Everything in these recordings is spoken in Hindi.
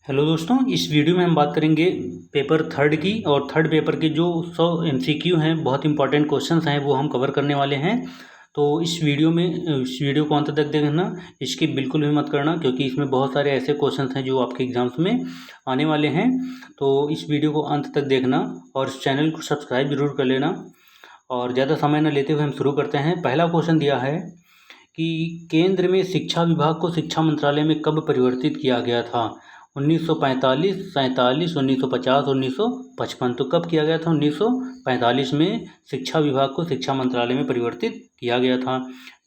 हेलो दोस्तों, इस वीडियो में हम बात करेंगे पेपर थर्ड की। और थर्ड पेपर के जो 100 एमसीक्यू हैं, बहुत इंपॉर्टेंट क्वेश्चंस हैं, वो हम कवर करने वाले हैं। तो इस वीडियो को अंत तक देखना, इसकी बिल्कुल भी मत करना, क्योंकि इसमें बहुत सारे ऐसे क्वेश्चंस हैं जो आपके एग्जाम्स में आने वाले हैं। तो इस वीडियो को अंत तक देखना और इस चैनल को सब्सक्राइब जरूर कर लेना। और ज़्यादा समय न लेते हुए हम शुरू करते हैं। पहला क्वेश्चन दिया है कि केंद्र में शिक्षा विभाग को शिक्षा मंत्रालय में कब परिवर्तित किया गया था? 1945, 47, 1950, 1955। तो कब किया गया था? 1945 में शिक्षा विभाग को शिक्षा मंत्रालय में परिवर्तित किया गया था।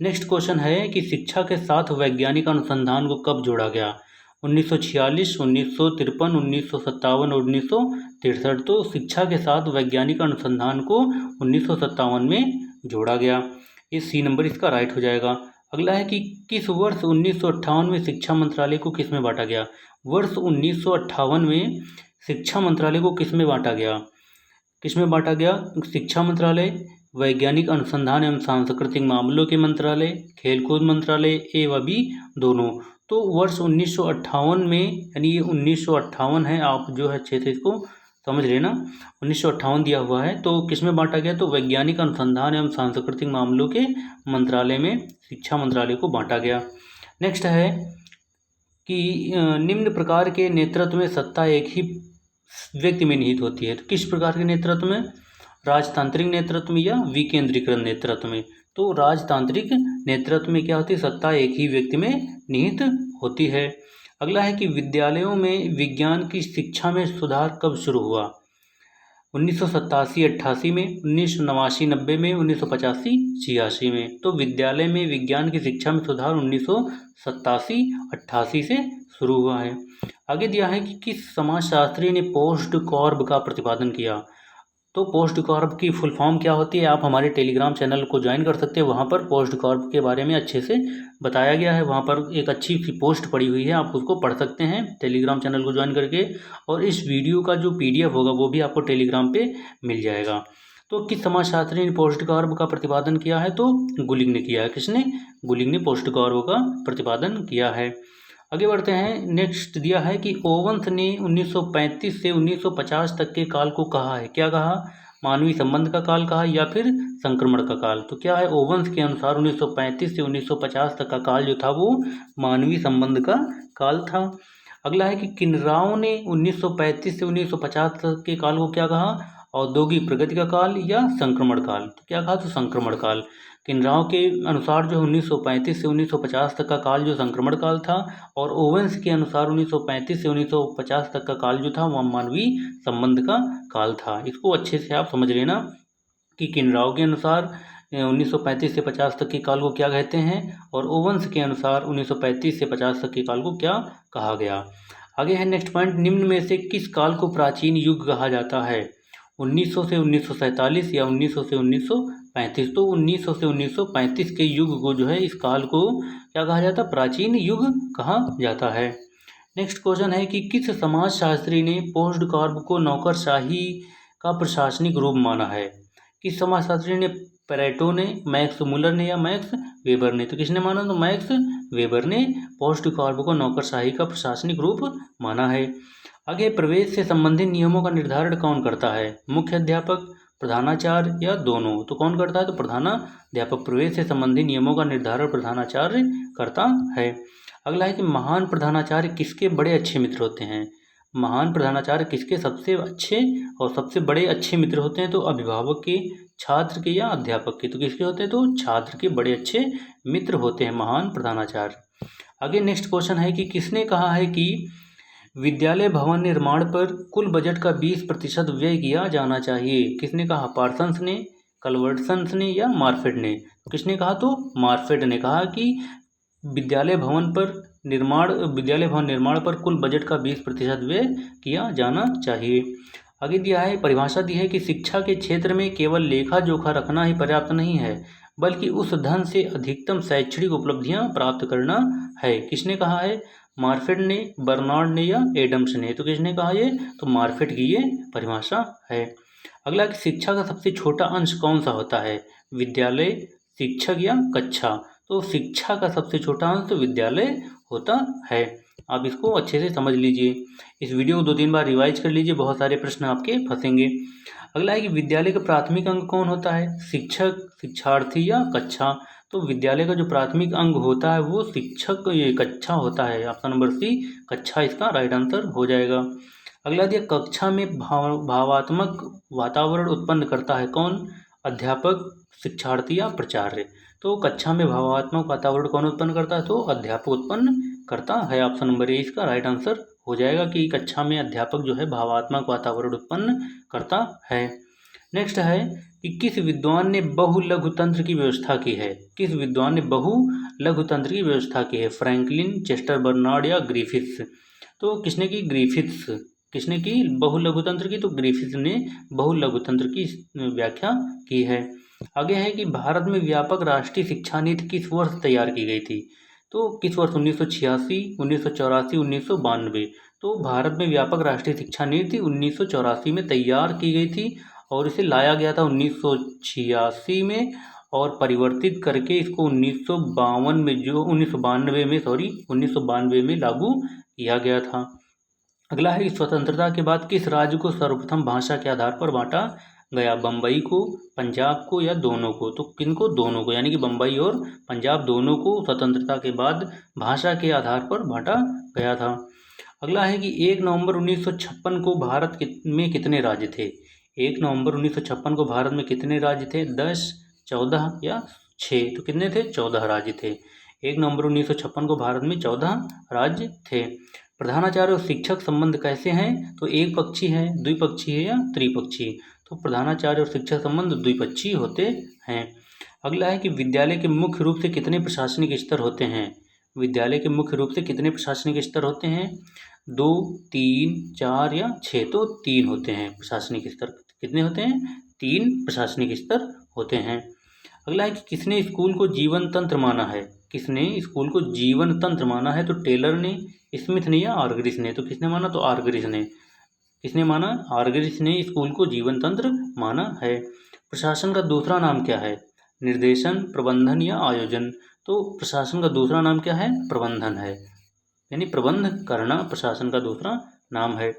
नेक्स्ट क्वेश्चन है कि शिक्षा के साथ वैज्ञानिक अनुसंधान को कब जोड़ा गया? 1946, 1953, 1957 और 1963। तो शिक्षा के साथ वैज्ञानिक अनुसंधान को 1957 में जोड़ा गया। ये सी नंबर इसका राइट हो जाएगा। अगला है कि किस वर्ष 1958 में शिक्षा मंत्रालय को किस में बांटा गया? वर्ष 1958 में शिक्षा मंत्रालय को किस में बांटा गया? किस में बांटा गया? शिक्षा मंत्रालय, वैज्ञानिक अनुसंधान एवं सांस्कृतिक मामलों के मंत्रालय, खेलकूद मंत्रालय, ए व बी दोनों। तो वर्ष 1958 में, यानी ये 1958 है, आप जो है अच्छे से इसको समझ लेना। 1958 दिया हुआ है, तो किस में बांटा गया? तो वैज्ञानिक अनुसंधान एवं सांस्कृतिक मामलों के मंत्रालय में शिक्षा मंत्रालय को बांटा गया। नेक्स्ट है कि निम्न प्रकार के नेतृत्व में सत्ता एक ही व्यक्ति में निहित होती है। तो किस प्रकार के नेतृत्व में? राजतांत्रिक नेतृत्व में या विकेंद्रीकृत नेतृत्व में? तो राजतांत्रिक नेतृत्व में क्या होती है? सत्ता एक ही व्यक्ति में निहित होती है। अगला है कि विद्यालयों में विज्ञान की शिक्षा में सुधार कब शुरू हुआ? 1987-88 में, 1989-90 में, 1985-86 में। तो विद्यालय में विज्ञान की शिक्षा में सुधार 1987-88 से शुरू हुआ है। आगे दिया है कि किस समाजशास्त्री ने पोस्ट कॉर्ब का प्रतिपादन किया? तो पोस्ट कॉर्ब की फुल फॉर्म क्या होती है? आप हमारे टेलीग्राम चैनल को ज्वाइन कर सकते हैं, वहाँ पर पोस्ट कॉर्ब के बारे में अच्छे से बताया गया है। वहाँ पर एक अच्छी सी पोस्ट पड़ी हुई है, आप उसको पढ़ सकते हैं टेलीग्राम चैनल को ज्वाइन करके। और इस वीडियो का जो PDF होगा वो भी आपको टेलीग्राम पे मिल जाएगा। तो किस समाजशास्त्री ने पोस्ट कॉर्ब का प्रतिपादन किया है? तो गुलिग ने किया है। किसने? गुलिग ने पोस्ट कॉर्ब का प्रतिपादन किया है। आगे बढ़ते हैं। नेक्स्ट दिया है कि ओवंस ने 1935 से 1950 तक के काल को कहा है। क्या कहा? मानवीय संबंध का काल कहा या फिर संक्रमण का काल? तो क्या है? ओवंस के अनुसार 1935 से 1950 तक का काल जो था वो मानवीय संबंध का काल था। अगला है कि किनराव ने 1935 से 1950 तक के काल को क्या कहा? औद्योगिक प्रगति का काल या संक्रमण काल? तो क्या कहा? तो संक्रमण काल। किनराव के अनुसार जो 1935 से 1950 तक का काल जो संक्रमण काल था, और ओवेंस के अनुसार 1935 से 1950 तक का काल जो था वह मानवीय संबंध का काल था। इसको अच्छे से आप समझ लेना कि किनराव के अनुसार 1935 से 50 तक के काल को क्या कहते हैं, और ओवेंस के अनुसार 1935 से 50 तक के काल को क्या कहा गया। आगे है नेक्स्ट पॉइंट, निम्न में से किस काल को प्राचीन युग कहा जाता है? 1900 से 1947 या 1900 से 1935? तो 1900 से 1935 के युग को जो है, इस काल को क्या कहा जाता है? प्राचीन युग कहा जाता है। नेक्स्ट क्वेश्चन है कि किस समाजशास्त्री ने पोस्ट कॉर्ब को नौकरशाही का प्रशासनिक रूप माना है? किस समाजशास्त्री ने? पेरेटो ने, मैक्स मुलर ने या मैक्स वेबर ने? तो किसने माना? तो मैक्स वेबर ने पोस्ट कॉर्ब को नौकरशाही का प्रशासनिक रूप माना है। आगे, प्रवेश से संबंधित नियमों का निर्धारण कौन करता है? मुख्य अध्यापक, प्रधानाचार्य या दोनों? तो कौन करता है? तो प्रधानाध्यापक। प्रवेश से संबंधित नियमों का निर्धारण प्रधानाचार्य करता है। अगला है कि महान प्रधानाचार्य किसके बड़े अच्छे मित्र होते हैं? महान प्रधानाचार्य किसके सबसे अच्छे और सबसे बड़े अच्छे मित्र होते हैं? तो अभिभावक के, छात्र के या अध्यापक के? तो किसके होते हैं? तो छात्र के बड़े अच्छे मित्र होते हैं महान प्रधानाचार्य। आगे नेक्स्ट क्वेश्चन है कि किसने कहा है कि विद्यालय भवन निर्माण पर कुल बजट का 20% व्यय किया जाना चाहिए? किसने कहा? पार्सन्स ने, कलवर्टसन्स ने या मार्फेट ने? किसने कहा? तो मार्फेट ने कहा कि विद्यालय भवन निर्माण पर कुल बजट का 20% व्यय किया जाना चाहिए। आगे दिया है, परिभाषा दी है कि शिक्षा के क्षेत्र में केवल लेखा जोखा रखना ही पर्याप्त नहीं है, बल्कि उस धन से अधिकतम शैक्षणिक उपलब्धियां प्राप्त करना है। किसने कहा है? मार्फेट ने, बर्नार्ड ने या एडम्स ने? तो किसने कहा ये? तो मार्फेट की ये परिभाषा है। अगला कि शिक्षा का सबसे छोटा अंश कौन सा होता है? विद्यालय, शिक्षक या कक्षा? तो शिक्षा का सबसे छोटा अंश तो विद्यालय होता है। आप इसको अच्छे से समझ लीजिए। इस वीडियो को 2-3 बार रिवाइज कर लीजिए, बहुत सारे प्रश्न आपके फंसेंगे। अगला है कि विद्यालय का प्राथमिक अंग कौन होता है? शिक्षक, शिक्षार्थी या कक्षा? तो विद्यालय का जो प्राथमिक अंग होता है वो शिक्षक, ये कक्षा होता है। ऑप्शन नंबर सी कक्षा इसका राइट आंसर हो जाएगा। अगला दिया, कक्षा में भावात्मक वातावरण उत्पन्न करता है कौन? अध्यापक, शिक्षार्थी या प्राचार्य? तो कक्षा में भावात्मक वातावरण कौन उत्पन्न करता है? तो अध्यापक उत्पन्न करता है। ऑप्शन नंबर ए इसका राइट आंसर हो जाएगा कि कक्षा में अध्यापक जो है भावात्मक वातावरण उत्पन्न करता है। नेक्स्ट है कि किस विद्वान ने बहुलघु तंत्र की व्यवस्था की है? किस विद्वान ने बहुलघु तंत्र की व्यवस्था की है? फ्रैंकलिन, चेस्टर बर्नार्ड या ग्रिफिथ्स? तो किसने की? ग्रिफिथ्स। किसने की बहुलघु तंत्र की? तो ग्रिफिथ्स ने बहुलघु तंत्र की व्याख्या की है। आगे है कि भारत में व्यापक राष्ट्रीय शिक्षा नीति किस वर्ष तैयार की गई थी? तो किस वर्ष? 1986, 1984, 1992? तो भारत में व्यापक राष्ट्रीय शिक्षा नीति 1984 में तैयार की गई थी और इसे लाया गया था 1986 में और परिवर्तित करके इसको 1992 में लागू किया गया था। अगला है कि स्वतंत्रता के बाद किस राज्य को सर्वप्रथम भाषा के आधार पर बांटा गया? बम्बई को, पंजाब को या दोनों को? तो किनको? दोनों को, यानी कि बम्बई और पंजाब दोनों को स्वतंत्रता के बाद भाषा के आधार पर बांटा गया था। अगला है कि 1 नवंबर 1956 को भारत में कितने राज्य थे? 1 नवंबर 1956 को भारत में कितने राज्य थे? 10, 14 या 6? तो कितने थे? 14 राज्य थे। 1 नवंबर 1956 को भारत में 14 राज्य थे। प्रधानाचार्य और शिक्षक संबंध कैसे हैं? तो एक पक्षी है, द्विपक्षीय है या त्रिपक्षीय? तो प्रधानाचार्य और शिक्षक संबंध द्विपक्षीय होते हैं। अगला है कि विद्यालय के मुख्य रूप से कितने प्रशासनिक स्तर होते हैं? विद्यालय के मुख्य रूप से कितने प्रशासनिक स्तर होते हैं? 2, 3, 4 या 6? तो 3 होते हैं प्रशासनिक स्तर। कितने होते हैं? 3 प्रशासनिक स्तर होते हैं। अगला है कि किसने स्कूल को जीवन तंत्र माना है? किसने स्कूल को जीवन तंत्र माना है? तो टेलर ने, स्मिथ ने या आर्गरिस ने? तो किसने माना? तो आर्गरिस ने। किसने माना? आर्गरिस ने स्कूल को जीवन तंत्र माना है। प्रशासन का दूसरा नाम क्या है? निर्देशन, प्रबंधन या आयोजन? तो प्रशासन का दूसरा नाम क्या है? प्रबंधन है, यानी प्रबंध करना प्रशासन का दूसरा नाम है।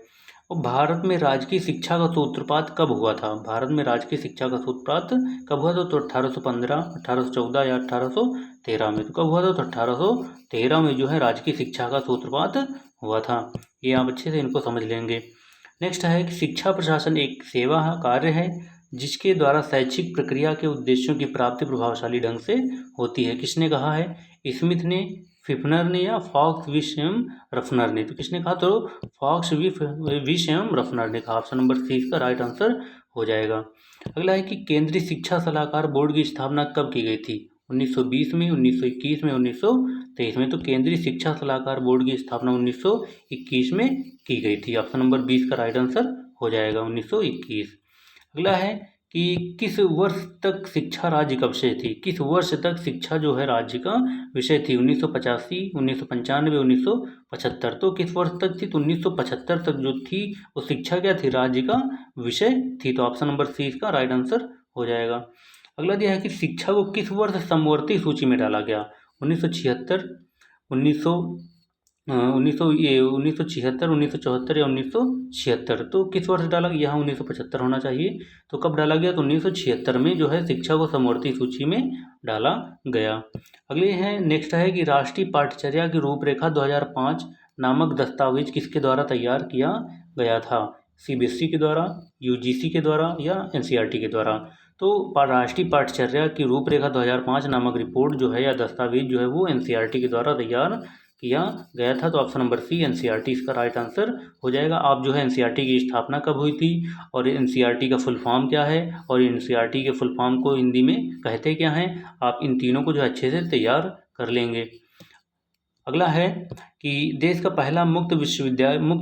और भारत में राजकीय शिक्षा का सूत्रपात कब हुआ था? भारत में राजकीय शिक्षा का सूत्रपात कब हुआ था? तो 1815, 1814 या 1813 में? तो कब हुआ था? तो 1813 में जो है राजकीय शिक्षा का सूत्रपात हुआ था। ये आप अच्छे से इनको समझ लेंगे। नेक्स्ट है कि शिक्षा प्रशासन एक सेवा कार्य है जिसके द्वारा शैक्षिक प्रक्रिया के उद्देश्यों की प्राप्ति प्रभावशाली ढंग से होती है। किसने कहा है? स्मिथ ने, फिफनर ने या फॉक्स विशेम रफनर ने? तो किसने कहा? तो फॉक्स विशेम रफनर ने कहा। ऑप्शन नंबर सी इसका राइट आंसर हो जाएगा। अगला है कि केंद्रीय शिक्षा सलाहकार बोर्ड की स्थापना कब की गई थी? 1920 में, 1921 में, 1923 में? तो केंद्रीय शिक्षा सलाहकार बोर्ड की स्थापना 1921 में की गई थी। ऑप्शन नंबर 20 का राइट आंसर हो जाएगा 1921। अगला है कि किस वर्ष तक शिक्षा राज्य का विषय थी? किस वर्ष तक शिक्षा जो है राज्य का विषय थी? 1985, 1995, 1975? तो किस वर्ष तक थी? तो 1975 तक जो थी वो शिक्षा क्या थी? राज्य का विषय थी। तो ऑप्शन नंबर सी इसका राइट आंसर हो जाएगा। अगला दिया है कि शिक्षा को किस वर्ष समवर्ती सूची में डाला गया? 1976, 1976, 1974 या 1976? तो किस वर्ष डाला गया? यहाँ 1975 होना चाहिए। तो कब डाला गया? तो 1976 में जो है शिक्षा को समवर्ती सूची में डाला गया। अगले हैं, नेक्स्ट है कि राष्ट्रीय पाठ्यचर्या की रूपरेखा 2005 नामक दस्तावेज किसके द्वारा तैयार किया गया था? सीबीएसई के द्वारा, यूजीसी के द्वारा या एनसीईआरटी के द्वारा? तो राष्ट्रीय पाठ्यचर्या की रूपरेखा 2005 नामक रिपोर्ट जो है या दस्तावेज जो है वो एनसीईआरटी के द्वारा तैयार किया गया था। तो ऑप्शन नंबर सी एनसीईआरटी इसका राइट आंसर हो जाएगा। आप जो है एनसीईआरटी की स्थापना कब हुई थी और एनसीईआरटी का फुल फॉर्म क्या है और एनसीईआरटी के फुल फॉर्म को हिंदी में कहते क्या हैं, आप इन तीनों को जो अच्छे से तैयार कर लेंगे। अगला है कि देश का पहला मुक्त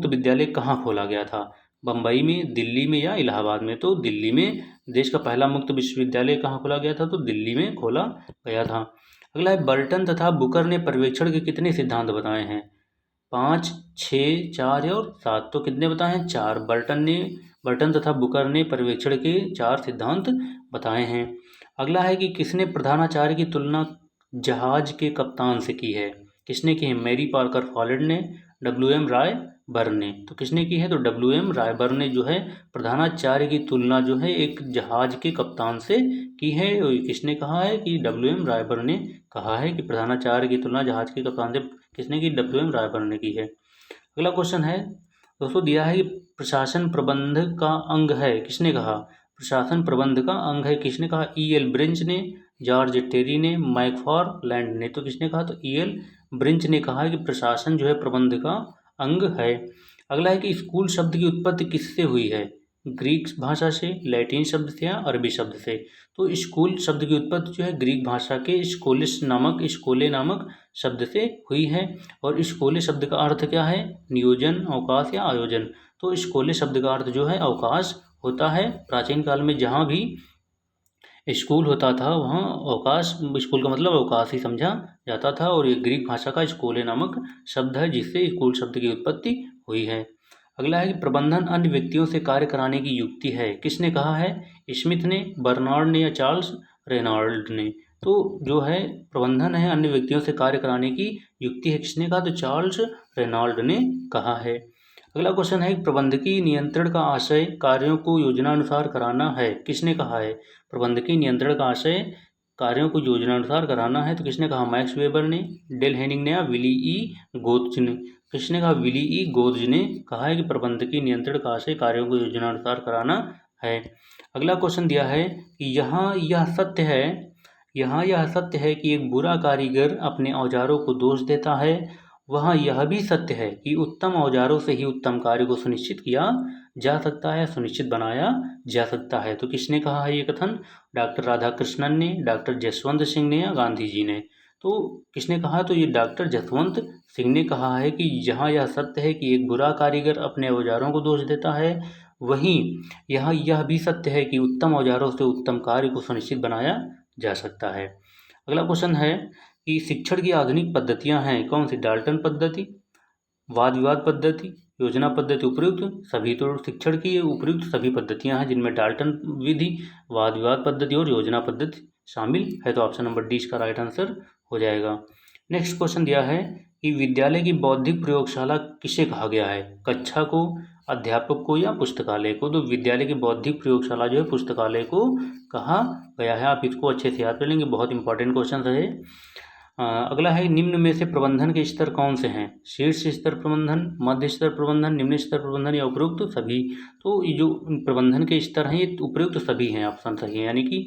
विद्यालय कहाँ खोला गया था? बम्बई में, दिल्ली में या इलाहाबाद में? तो दिल्ली में देश का पहला मुक्त विश्वविद्यालय कहाँ खोला गया था? तो दिल्ली में खोला गया था। अगला है, बर्टन तथा बुकर ने पर्यवेक्षण के कितने सिद्धांत बताए हैं? 5, 6, 4 और 7? तो कितने बताए हैं? 4। बर्टन तथा बुकर ने पर्यवेक्षण के 4 सिद्धांत बताए हैं। अगला है कि किसने प्रधानाचार्य की तुलना जहाज के कप्तान से की है? किसने की है? मैरी पार्कर फॉलेड ने, WM राय बर ने। तो किसने की है? तो WM राय बर ने जो है प्रधानाचार्य की तुलना जो है एक जहाज के कप्तान से की है। किसने कहा है? कि WM राय बर ने कहा है कि प्रधानाचार्य की तुलना जहाज के कप्तान से किसने की? WM राय बर ने की है। अगला क्वेश्चन है दोस्तों, दिया है कि प्रशासन प्रबंध का अंग है, किसने कहा? प्रशासन प्रबंध का अंग है, किसने कहा? EL ब्रिंच ने, जॉर्ज टेरी ने, मैकफारलैंड ने। तो किसने कहा? तो EL ब्रिंच ने कहा है कि प्रशासन जो है प्रबंध का अंग है। अगला है कि स्कूल शब्द की उत्पत्ति किससे हुई है? ग्रीक भाषा से, लैटिन शब्द से या अरबी शब्द से? तो स्कूल शब्द की उत्पत्ति जो है ग्रीक भाषा के स्कोले नामक शब्द से हुई है। और स्कोले शब्द का अर्थ क्या है? नियोजन, अवकाश या आयोजन। तो स्कोले शब्द का अर्थ जो है अवकाश होता है। प्राचीन काल में जहाँ भी स्कूल होता था वहाँ अवकाश, स्कूल का मतलब अवकाश ही समझा जाता था। और ये ग्रीक भाषा का स्कोले नामक शब्द है जिससे स्कूल शब्द की उत्पत्ति हुई है। अगला है कि प्रबंधन अन्य व्यक्तियों से कार्य कराने की युक्ति है, किसने कहा है? स्मिथ ने, बर्नार्ड ने या चार्ल्स रेनॉल्ड ने? तो जो है प्रबंधन है अन्य व्यक्तियों से कार्य कराने की युक्ति है, किसने कहा? तो चार्ल्स रेनॉल्ड ने कहा है। अगला क्वेश्चन है प्रबंधकीय नियंत्रण का आशय कार्यों को योजनानुसार कराना है, किसने कहा है? प्रबंधकीय नियंत्रण का आशय कार्यों को योजनानुसार कराना है। तो किसने कहा? मैक्स वेबर ने, डेल हेनिंग ने या विली ई गोत्ज ने? किसने कहा? विली ई गोत्ज ने कहा है कि प्रबंधकीय नियंत्रण का आशय कार्यों को योजनानुसार कराना है। अगला क्वेश्चन दिया है कि यहाँ यह सत्य है कि एक बुरा कारीगर अपने औजारों को दोष देता है, वहाँ यह भी सत्य है कि उत्तम औजारों से ही उत्तम कार्य को सुनिश्चित किया जा सकता है, सुनिश्चित बनाया जा सकता है। तो किसने कहा है ये कथन? डॉक्टर राधाकृष्णन ने, डॉक्टर जसवंत सिंह ने या गांधी जी ने? तो किसने कहा? तो ये डॉक्टर जसवंत सिंह ने कहा है कि जहाँ यह सत्य है कि एक बुरा कारीगर अपने औजारों को दोष देता है, वहीं यहाँ यह भी सत्य है कि उत्तम औजारों से उत्तम कार्य को सुनिश्चित बनाया जा सकता है। अगला क्वेश्चन है कि शिक्षण की आधुनिक पद्धतियां हैं कौन सी? डाल्टन पद्धति, वाद विवाद पद्धति, योजना पद्धति, उपयुक्त सभी। तो शिक्षण की उपयुक्त सभी पद्धतियां हैं जिनमें डाल्टन विधि, वाद विवाद पद्धति और योजना पद्धति शामिल है। तो ऑप्शन नंबर डी इसका राइट आंसर हो जाएगा। नेक्स्ट क्वेश्चन दिया है कि विद्यालय की बौद्धिक प्रयोगशाला किसे कहा गया है? कक्षा को, अध्यापक को या पुस्तकालय को? तो विद्यालय की बौद्धिक प्रयोगशाला जो है पुस्तकालय को कहा गया है। आप इसको अच्छे से याद कर लेंगे, बहुत इंपॉर्टेंट क्वेश्चन रहे। अगला है निम्न में से प्रबंधन के स्तर कौन से हैं? शीर्ष स्तर प्रबंधन, मध्य स्तर प्रबंधन, निम्न स्तर प्रबंधन या उपयुक्त सभी? तो ये जो प्रबंधन के स्तर हैं ये उपयुक्त सभी हैं, ऑप्शन सही है। यानी कि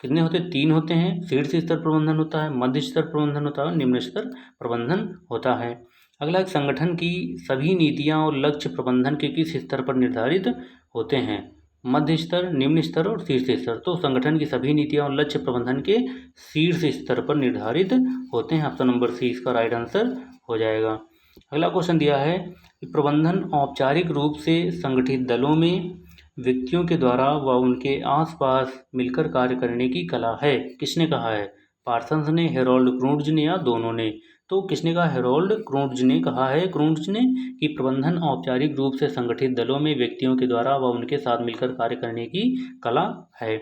कितने होते हैं? 3 होते हैं। शीर्ष स्तर प्रबंधन होता है, मध्य स्तर प्रबंधन होता है और निम्न स्तर प्रबंधन होता है। अगला एक संगठन की सभी नीतियाँ और लक्ष्य प्रबंधन के किस स्तर पर निर्धारित होते हैं? मध्य स्तर, निम्न स्तर और शीर्ष स्तर। तो संगठन की सभी नीतियाँ और लक्ष्य प्रबंधन के शीर्ष स्तर पर निर्धारित होते हैं। ऑप्शन नंबर सी इसका राइट आंसर हो जाएगा। अगला क्वेश्चन दिया है कि प्रबंधन औपचारिक रूप से संगठित दलों में व्यक्तियों के द्वारा व उनके आसपास मिलकर कार्य करने की कला है, किसने कहा है? पार्सन्स ने, हेरोल्ड क्रूट्ज ने या दोनों ने? तो किसने कहा? हेरोल्ड क्रूट्ज ने कहा है, क्रूट्ज ने, कि प्रबंधन औपचारिक रूप से संगठित दलों में व्यक्तियों के द्वारा व उनके साथ मिलकर कार्य करने की कला है।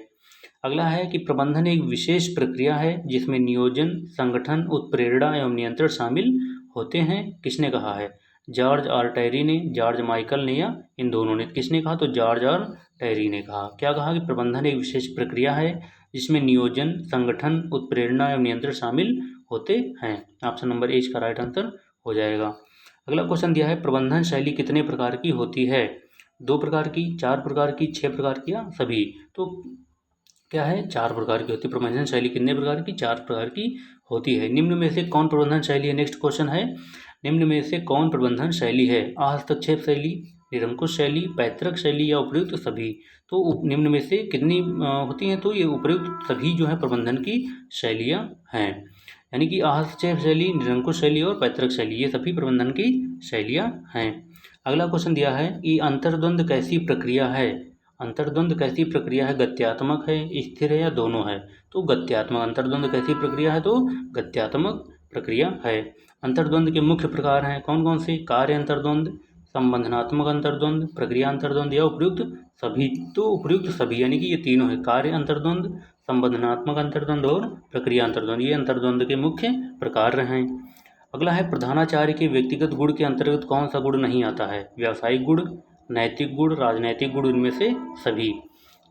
अगला है कि प्रबंधन एक विशेष प्रक्रिया है जिसमें नियोजन, संगठन, उत्प्रेरणा एवं नियंत्रण शामिल होते हैं, किसने कहा है? जॉर्ज आर टैरी ने, जॉर्ज माइकल ने या इन दोनों ने? किसने कहा? तो जॉर्ज आर टैरी ने कहा। क्या कहा? कि प्रबंधन एक विशेष प्रक्रिया है जिसमें नियोजन, संगठन, उत्प्रेरणा एवं नियंत्रण शामिल होते हैं। ऑप्शन नंबर ए इसका राइट आंसर हो जाएगा। अगला क्वेश्चन दिया है प्रबंधन शैली कितने प्रकार की होती है? 2 प्रकार की, 4 प्रकार की, 6 प्रकार की या सभी? तो क्या है? 4 प्रकार की होती है। प्रबंधन शैली कितने प्रकार की? 4 प्रकार की होती है। निम्न में से कौन प्रबंधन शैली है? नेक्स्ट क्वेश्चन है निम्न में से कौन प्रबंधन शैली है? हस्तक्षेप शैली, निरंकुश शैली, पैतृक शैली या उपयुक्त सभी? तो निम्न में से कितनी होती हैं? तो ये उपयुक्त सभी जो है प्रबंधन की शैलियाँ हैं। यानी कि हस्तक्षेप शैली, निरंकुश शैली और पैतृक शैली ये सभी प्रबंधन की शैलियाँ हैं। अगला क्वेश्चन दिया है कि अंतर्द्वंद कैसी प्रक्रिया है? अंतर्द्वंद कैसी प्रक्रिया है? गत्यात्मक है, स्थिर है या दोनों है? तो गत्यात्मक। अंतर्द्वंद कैसी प्रक्रिया है? तो गत्यात्मक प्रक्रिया है। अंतर्द्वंद के मुख्य प्रकार हैं कौन कौन से? कार्य अंतर्द्वंद, संबंधनात्मक अंतर्द्वंद, प्रक्रिया अंतर्द्वंद या उपयुक्त सभी? तो उपयुक्त सभी, यानी कि ये तीनों है, कार्य अंतर्द्वंद, संबंधनात्मक अंतर्द्वंद और प्रक्रिया अंतर्द्वंद, ये अंतर्द्वंद के मुख्य प्रकार हैं। अगला है प्रधानाचार्य के व्यक्तिगत गुण के अंतर्गत कौन सा गुण नहीं आता है? व्यावसायिक गुण, नैतिक गुण, राजनैतिक गुण, इनमें से सभी।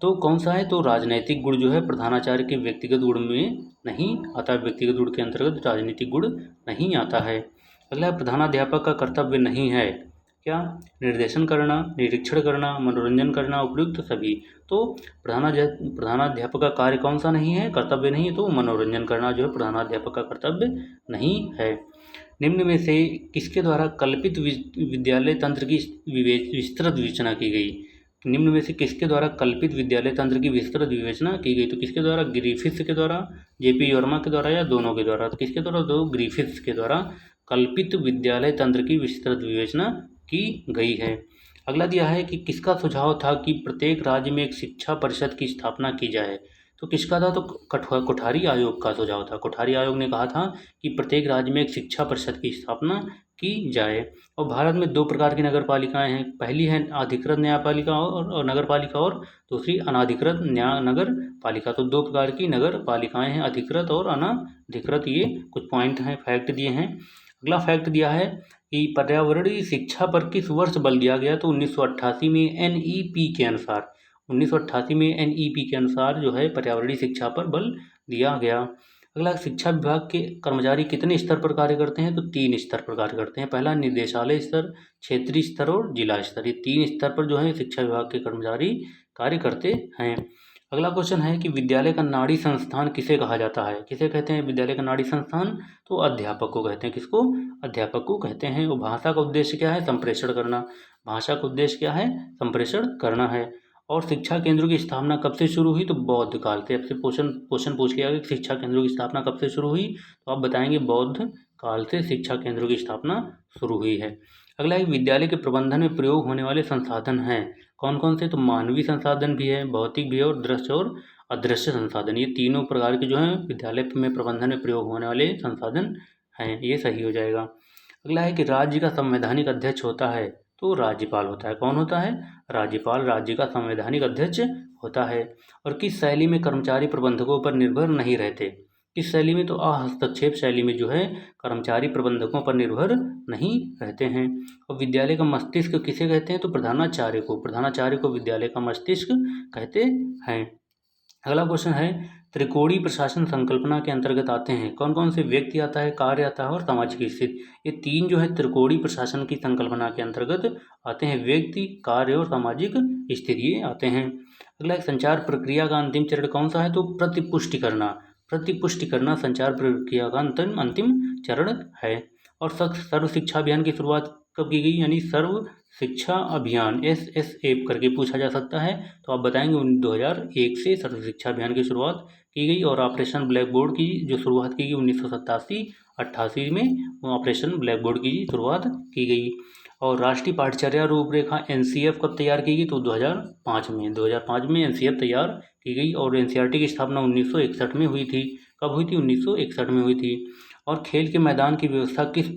तो कौन सा है? तो राजनैतिक गुण जो है प्रधानाचार्य के व्यक्तिगत गुण में नहीं आता है, व्यक्तिगत गुण के अंतर्गत राजनीतिक गुण नहीं आता है। अगला है प्रधानाध्यापक का कर्तव्य नहीं है क्या? निर्देशन करना, निरीक्षण करना, मनोरंजन करना, उपयुक्त सभी। तो प्रधानाध्यापक का कार्य कौन सा नहीं है, कर्तव्य नहीं है? तो मनोरंजन करना जो है प्रधानाध्यापक का कर्तव्य नहीं है। निम्न में से किसके द्वारा कल्पित विद्यालय तंत्र की विस्तृत विवेचना की गई? निम्न में से किसके द्वारा कल्पित विद्यालय तंत्र की विस्तृत विवेचना की गई? तो किसके द्वारा? ग्रिफिथ्स के द्वारा, जेपी वर्मा के द्वारा, या दोनों के द्वारा? तो किसके द्वारा? तो ग्रिफिथ्स के द्वारा कल्पित विद्यालय तंत्र की विस्तृत विवेचना की गई है। अगला दिया है कि किसका सुझाव था कि प्रत्येक राज्य में एक शिक्षा परिषद की स्थापना की जाए? तो किसका था? तो कोठारी आयोग का सुझाव था। कोठारी आयोग ने कहा था कि प्रत्येक राज्य में एक शिक्षा परिषद की स्थापना की जाए। और भारत में दो प्रकार की नगर पालिकाएँ हैं। पहली है अधिकृत न्यायपालिका और नगर पालिका, और दूसरी अनाधिकृत नगर पालिका। तो दो प्रकार की नगर पालिकाएँ हैं, अधिकृत और अनाधिकृत। ये कुछ पॉइंट हैं, फैक्ट दिए हैं। अगला फैक्ट दिया है कि पर्यावरणीय शिक्षा पर किस वर्ष बल दिया गया? तो 1988 में NEP के अनुसार, 1988 में NEP के अनुसार जो है पर्यावरणीय शिक्षा पर बल दिया गया। अगला, शिक्षा विभाग के कर्मचारी कितने स्तर पर कार्य करते हैं? तो 3 स्तर पर कार्य करते हैं। पहला निदेशालय स्तर, क्षेत्रीय स्तर और जिला स्तर। ये 3 स्तर पर जो है शिक्षा विभाग के कर्मचारी कार्य करते हैं। अगला क्वेश्चन है कि विद्यालय का नाड़ी संस्थान किसे कहा जाता है? किसे कहते हैं विद्यालय का नाड़ी संस्थान? तो अध्यापक को कहते हैं। किसको? अध्यापक को कहते हैं। और भाषा का उद्देश्य क्या है? संप्रेषण करना। भाषा का उद्देश्य क्या है? संप्रेषण करना है। और शिक्षा केंद्रों की स्थापना कब से शुरू हुई? तो बौद्ध काल से। आपसे क्वेश्चन पूछ लिया कि शिक्षा केंद्रों की स्थापना कब से शुरू हुई? तो आप बताएंगे बौद्ध काल से शिक्षा केंद्रों की स्थापना शुरू हुई है। अगला है विद्यालय के प्रबंधन में प्रयोग होने वाले संसाधन हैं कौन कौन से? तो मानवीय संसाधन भी है, भौतिक भी है, और दृश्य और अदृश्य संसाधन। ये तीनों प्रकार के जो हैं विद्यालय में प्रबंधन में प्रयोग होने वाले संसाधन हैं। ये सही हो जाएगा। अगला है कि राज्य का संवैधानिक अध्यक्ष होता है? तो राज्यपाल होता है। कौन होता है? राज्यपाल राज्य का संवैधानिक अध्यक्ष होता है। और किस शैली में कर्मचारी प्रबंधकों पर निर्भर नहीं रहते? किस शैली में? तो अहस्तक्षेप शैली में जो है कर्मचारी प्रबंधकों पर निर्भर नहीं रहते हैं। और विद्यालय का मस्तिष्क किसे कहते हैं? तो प्रधानाचार्य को। प्रधानाचार्य को विद्यालय का मस्तिष्क कहते हैं। अगला क्वेश्चन है त्रिकोणीय प्रशासन संकल्पना के अंतर्गत आते हैं कौन कौन से? व्यक्ति आता है, कार्य आता है और सामाजिक स्थिति। ये तीन जो है त्रिकोणीय प्रशासन की संकल्पना के अंतर्गत आते हैं। व्यक्ति, कार्य और सामाजिक स्थिति ये आते हैं। अगला, संचार प्रक्रिया का अंतिम चरण कौन सा है? तो प्रतिपुष्टि करना। प्रतिपुष्टि करना संचार प्रक्रिया का अंतिम चरण है। और सर्व शिक्षा अभियान की शुरुआत कब की गई? यानी सर्व शिक्षा अभियान SSA करके पूछा जा सकता है। तो आप बताएंगे 2001 से सर्व शिक्षा अभियान की शुरुआत की गई। और ऑपरेशन ब्लैक बोर्ड की जो शुरुआत की गई 1987-88 में ऑपरेशन ब्लैक बोर्ड की शुरुआत की गई। और राष्ट्रीय पाठ्यचर्या रूपरेखा NCF कब तैयार की गई? तो 2005 में NCF तैयार की गई। और NCERT की स्थापना 1961 में हुई थी। कब हुई थी? 1961 में हुई थी। और खेल के मैदान की व्यवस्था किस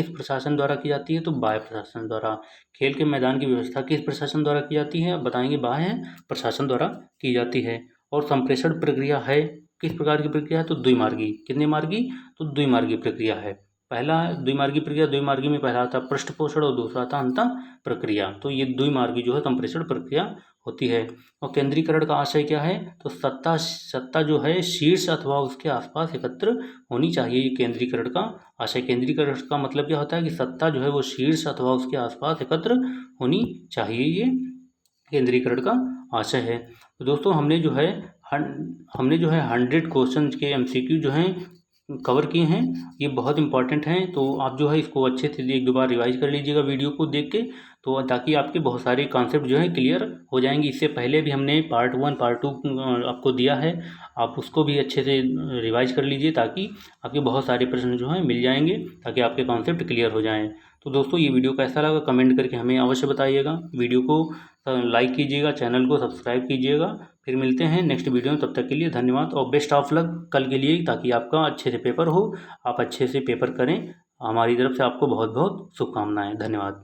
प्रशासन द्वारा की जाती है? तो बाह्य प्रशासन द्वारा। खेल के मैदान की व्यवस्था किस प्रशासन द्वारा की जाती है? बताएंगे बाह्य प्रशासन द्वारा की जाती है। और संप्रेषण प्रक्रिया है किस प्रकार की प्रक्रिया है? तो द्विमार्गी। कितने मार्गी? तो द्विमार्गी प्रक्रिया है। पहला द्विमार्गी प्रक्रिया, द्विमार्गी में पहला आता पृष्ठ पोषण और दूसरा आता अंत प्रक्रिया। तो ये द्विमार्गी जो है संप्रेषण प्रक्रिया होती है। और केंद्रीकरण का आशय क्या है? तो सत्ता जो है शीर्ष अथवा उसके आसपास एकत्र होनी चाहिए। केंद्रीकरण का आशय, केंद्रीकरण का मतलब क्या होता है कि सत्ता जो है वो शीर्ष अथवा उसके आसपास एकत्र होनी चाहिए। ये केंद्रीकरण का आशय है। तो दोस्तों हमने जो है 100 क्वेश्चन के MCQ जो हैं कवर किए हैं। ये बहुत इंपॉर्टेंट हैं। तो आप जो है इसको अच्छे से एक दो बार रिवाइज कर लीजिएगा वीडियो को देख के, तो ताकि आपके बहुत सारे कॉन्सेप्ट जो है क्लियर हो जाएंगे। इससे पहले भी हमने पार्ट 1 पार्ट 2 आपको दिया है, आप उसको भी अच्छे से रिवाइज कर लीजिए ताकि आपके बहुत सारे प्रश्न जो हैं मिल जाएंगे, ताकि आपके कॉन्सेप्ट क्लियर हो जाएँ। तो दोस्तों ये वीडियो कैसा लगा कमेंट करके हमें अवश्य बताइएगा। वीडियो को लाइक कीजिएगा, चैनल को सब्सक्राइब कीजिएगा। फिर मिलते हैं नेक्स्ट वीडियो में, तब तक के लिए धन्यवाद और बेस्ट ऑफ लक कल के लिए, ताकि आपका अच्छे से पेपर हो, आप अच्छे से पेपर करें। हमारी तरफ से आपको बहुत बहुत शुभकामनाएं। धन्यवाद।